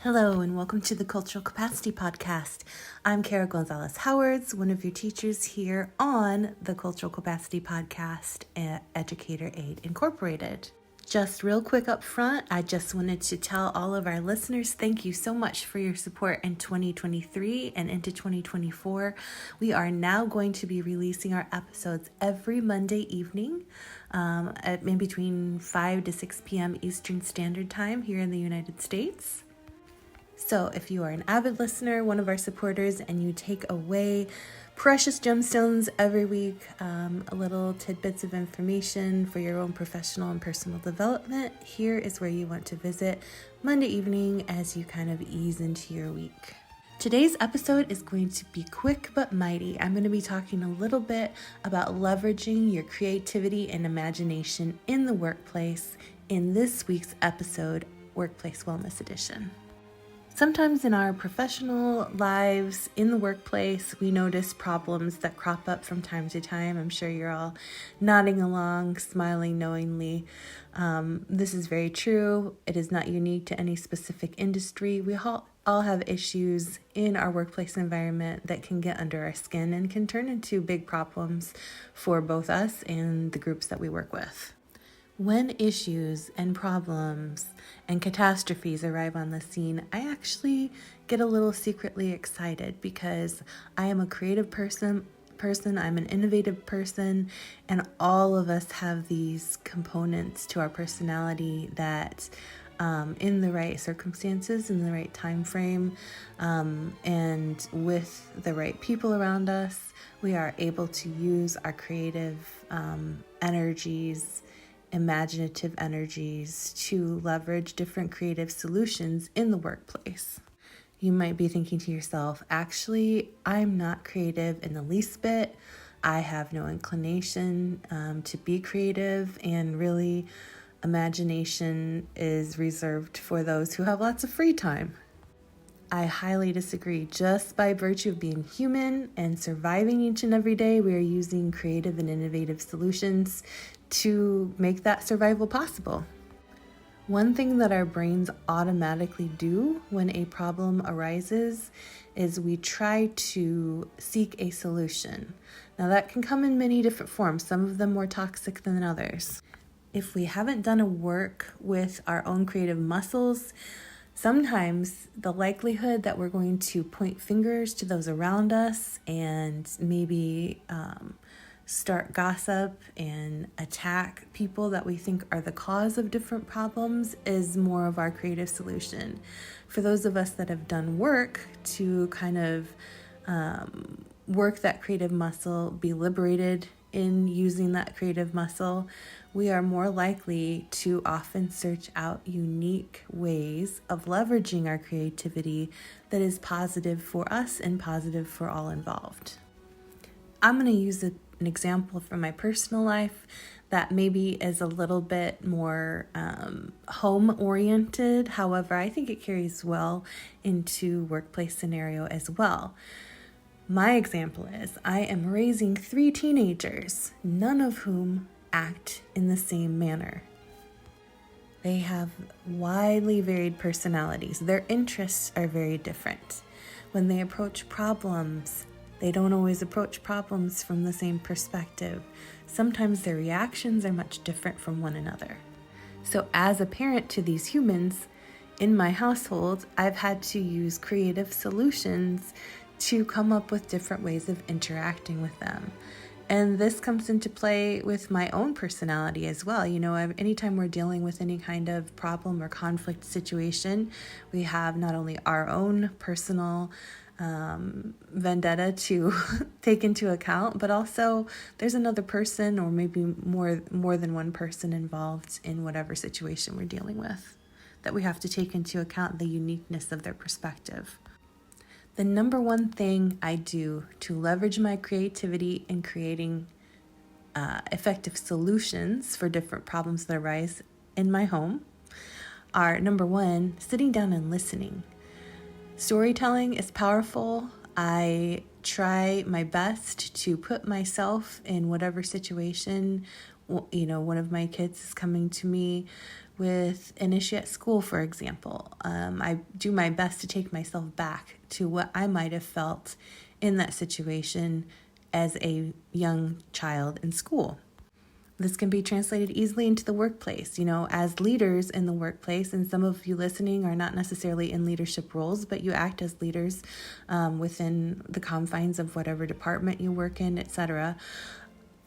Hello and welcome to the Cultural Capacity Podcast. I'm Kara Gonzalez-Howard, one of your teachers here on the Cultural Capacity Podcast at Educator Aid Incorporated. Just real quick up front, I just wanted to tell all of our listeners thank you so much for your support in 2023 and into 2024. We are now going to be releasing our episodes every Monday evening at in between 5 to 6 p.m. Eastern Standard Time here in the United States. So if you are an avid listener, one of our supporters, and you take away precious gemstones every week, little tidbits of information for your own professional and personal development, here is where you want to visit Monday evening as you kind of ease into your week. Today's episode is going to be quick but mighty. I'm going to be talking a little bit about leveraging your creativity and imagination in the workplace in this week's episode, Workplace Wellness Edition. Sometimes in our professional lives, in the workplace, we notice problems that crop up from time to time. I'm sure you're all nodding along, smiling knowingly. This is very true. It is not unique to any specific industry. We all have issues in our workplace environment that can get under our skin and can turn into big problems for both us and the groups that we work with. When issues and problems and catastrophes arrive on the scene, I actually get a little secretly excited because I am a creative person, I'm an innovative person, and all of us have these components to our personality that in the right circumstances, in the right time frame, and with the right people around us, we are able to use our creative energies, imaginative energies to leverage different creative solutions in the workplace. You might be thinking to yourself, actually, I'm not creative in the least bit. I have no inclination to be creative, and really, imagination is reserved for those who have lots of free time. I highly disagree. Just by virtue of being human and surviving each and every day, we are using creative and innovative solutions to make that survival possible. One thing that our brains automatically do when a problem arises is we try to seek a solution. Now that can come in many different forms, some of them more toxic than others. If we haven't done a work with our own creative muscles, sometimes the likelihood that we're going to point fingers to those around us and maybe start gossip and attack people that we think are the cause of different problems is more of our creative solution. For those of us that have done work to kind of work that creative muscle, be liberated in using that creative muscle, we are more likely to often search out unique ways of leveraging our creativity that is positive for us and positive for all involved. I'm going to use an example from my personal life that maybe is a little bit more home-oriented. However, I think it carries well into workplace scenario as well. My example is I am raising 3 teenagers, none of whom act in the same manner. They have widely varied personalities. Their interests are very different. When they approach problems, they don't always approach problems from the same perspective. Sometimes their reactions are much different from one another. So as a parent to these humans, in my household, I've had to use creative solutions to come up with different ways of interacting with them. And this comes into play with my own personality as well. You know, anytime we're dealing with any kind of problem or conflict situation, we have not only our own personal vendetta to take into account, but also there's another person or maybe more than one person involved in whatever situation we're dealing with that we have to take into account the uniqueness of their perspective. The number one thing I do to leverage my creativity in creating effective solutions for different problems that arise in my home are, number one, sitting down and listening. Storytelling is powerful. I try my best to put myself in whatever situation. You know, one of my kids is coming to me with an issue at school, for example. I do my best to take myself back to what I might have felt in that situation as a young child in school. This can be translated easily into the workplace, as leaders in the workplace, and some of you listening are not necessarily in leadership roles, but you act as leaders within the confines of whatever department you work in, etc.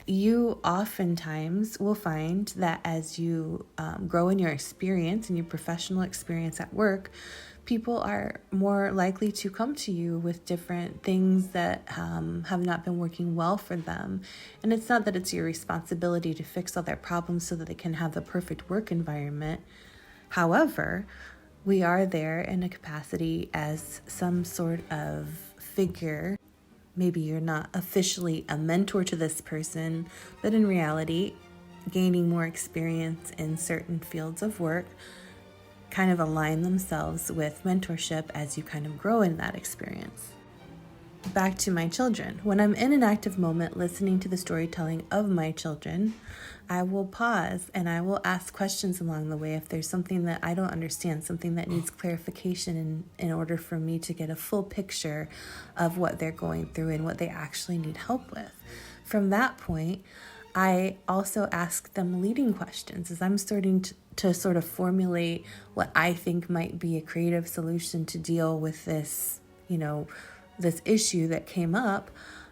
You oftentimes will find that as you grow in your experience and your professional experience at work, people are more likely to come to you with different things that have not been working well for them. And it's not that it's your responsibility to fix all their problems so that they can have the perfect work environment. However, we are there in a capacity as some sort of figure. Maybe you're not officially a mentor to this person, but in reality, gaining more experience in certain fields of work kind of align themselves with mentorship as you kind of grow in that experience. Back to my children. When I'm in an active moment listening to the storytelling of my children, I will pause and I will ask questions along the way if there's something that I don't understand, something that needs clarification in order for me to get a full picture of what they're going through and what they actually need help with. From that point, I also ask them leading questions as I'm starting to sort of formulate what I think might be a creative solution to deal with this, this issue that came up.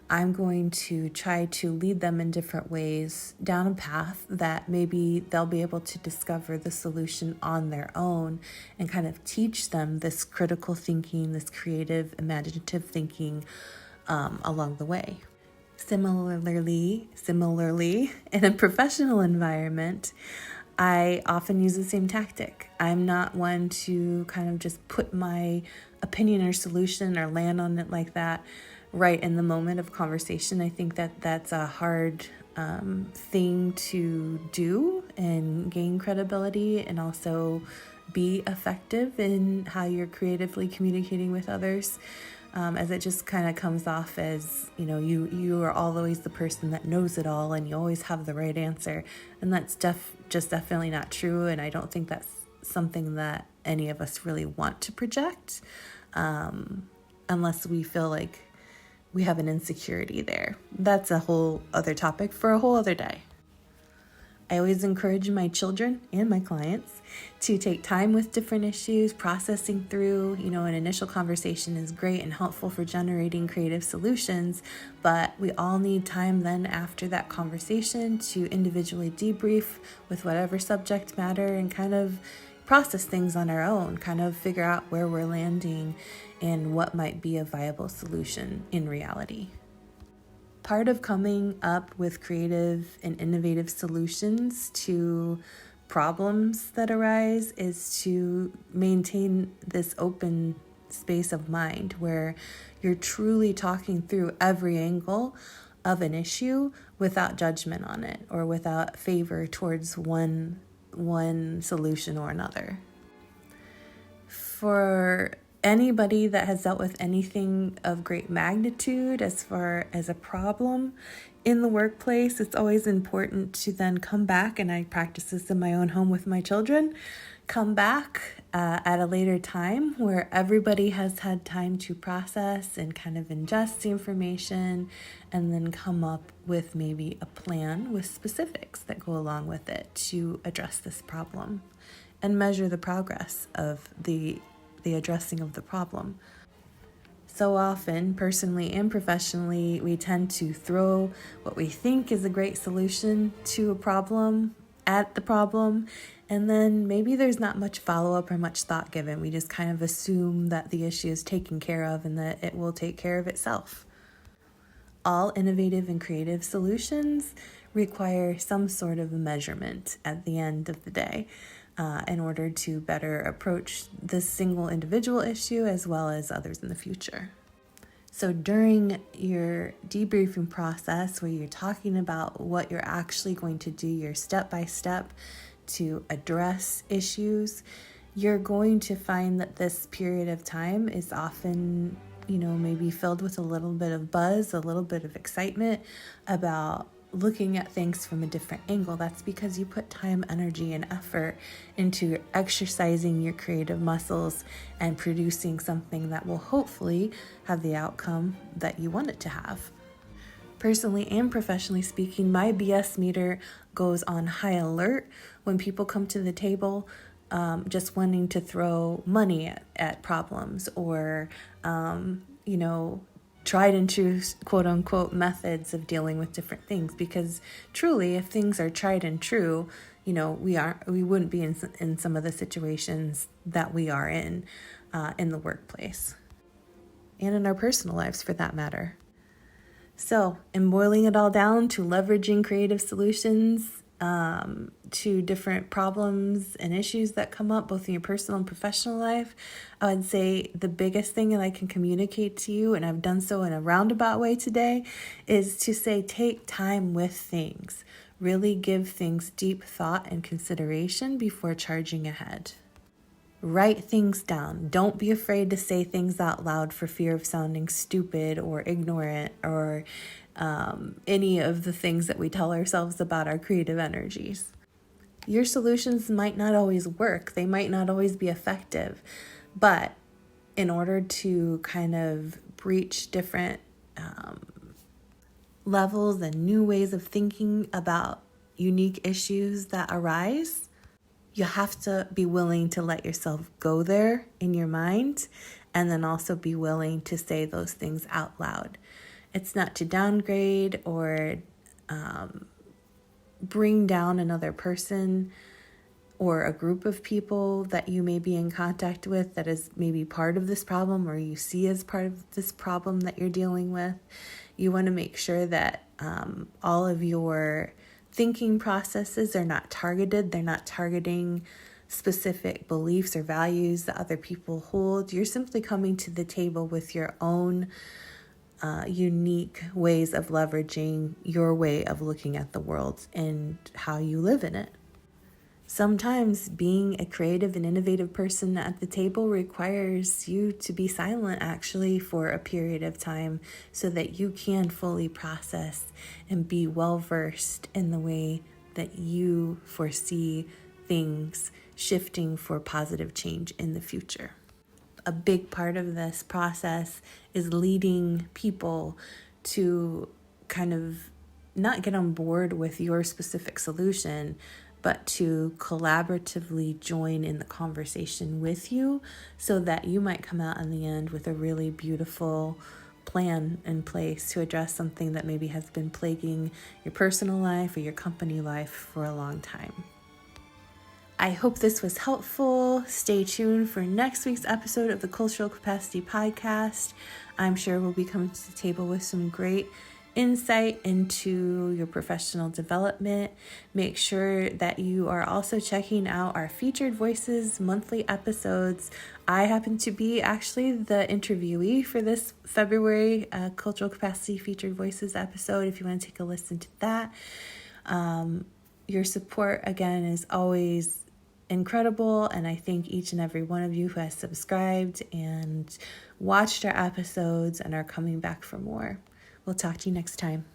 I'm going to try to lead them in different ways down a path that maybe they'll be able to discover the solution on their own and kind of teach them this critical thinking, this creative, imaginative thinking along the way. Similarly, in a professional environment, I often use the same tactic. I'm not one to kind of just put my opinion or solution or land on it like that right in the moment of conversation. I think that that's a hard thing to do and gain credibility and also be effective in how you're creatively communicating with others. As it just kind of comes off as, you are always the person that knows it all and you always have the right answer. And that's just definitely not true. And I don't think that's something that any of us really want to project unless we feel like we have an insecurity there. That's a whole other topic for a whole other day. I always encourage my children and my clients to take time with different issues, processing through, an initial conversation is great and helpful for generating creative solutions, but we all need time then after that conversation to individually debrief with whatever subject matter and kind of process things on our own, kind of figure out where we're landing and what might be a viable solution in reality. Part of coming up with creative and innovative solutions to problems that arise is to maintain this open space of mind where you're truly talking through every angle of an issue without judgment on it or without favor towards one solution or another. For anybody that has dealt with anything of great magnitude as far as a problem in the workplace, it's always important to then come back, and I practice this in my own home with my children, come back at a later time where everybody has had time to process and kind of ingest the information and then come up with maybe a plan with specifics that go along with it to address this problem and measure the progress of the addressing of the problem. So often, personally and professionally, we tend to throw what we think is a great solution to a problem at the problem, and then maybe there's not much follow-up or much thought given. We just kind of assume that the issue is taken care of and that it will take care of itself. All innovative and creative solutions require some sort of measurement at the end of the day. In order to better approach this single individual issue as well as others in the future. So during your debriefing process where you're talking about what you're actually going to do, your step-by-step to address issues, you're going to find that this period of time is often, maybe filled with a little bit of buzz, a little bit of excitement about looking at things from a different angle. That's because you put time, energy, and effort into exercising your creative muscles and producing something that will hopefully have the outcome that you want it to have. Personally and professionally speaking, my BS meter goes on high alert when people come to the table just wanting to throw money at problems or, tried and true, quote unquote, methods of dealing with different things. Because truly, if things are tried and true, we wouldn't be in some of the situations that we are in the workplace and in our personal lives for that matter. So, in boiling it all down to leveraging creative solutions to different problems and issues that come up both in your personal and professional life, I would say the biggest thing that I can communicate to you, and I've done so in a roundabout way today, is to say take time with things. Really give things deep thought and consideration before charging ahead. Write things down. Don't be afraid to say things out loud for fear of sounding stupid or ignorant or any of the things that we tell ourselves about our creative energies. Your solutions might not always work. They might not always be effective. But in order to kind of breach different levels and new ways of thinking about unique issues that arise, you have to be willing to let yourself go there in your mind and then also be willing to say those things out loud. It's not to downgrade or bring down another person or a group of people that you may be in contact with that is maybe part of this problem or you see as part of this problem that you're dealing with. You want to make sure that all of your thinking processes are not targeted. They're not targeting specific beliefs or values that other people hold. You're simply coming to the table with your own unique ways of leveraging your way of looking at the world and how you live in it. Sometimes being a creative and innovative person at the table requires you to be silent actually for a period of time so that you can fully process and be well versed in the way that you foresee things shifting for positive change in the future. A big part of this process is leading people to kind of not get on board with your specific solution, but to collaboratively join in the conversation with you so that you might come out in the end with a really beautiful plan in place to address something that maybe has been plaguing your personal life or your company life for a long time. I hope this was helpful. Stay tuned for next week's episode of the Cultural Capacity Podcast. I'm sure we'll be coming to the table with some great insight into your professional development. Make sure that you are also checking out our Featured Voices monthly episodes. I happen to be actually the interviewee for this February Cultural Capacity Featured Voices episode, if you want to take a listen to that. Your support, again, is always incredible, and I thank each and every one of you who has subscribed and watched our episodes and are coming back for more. We'll talk to you next time.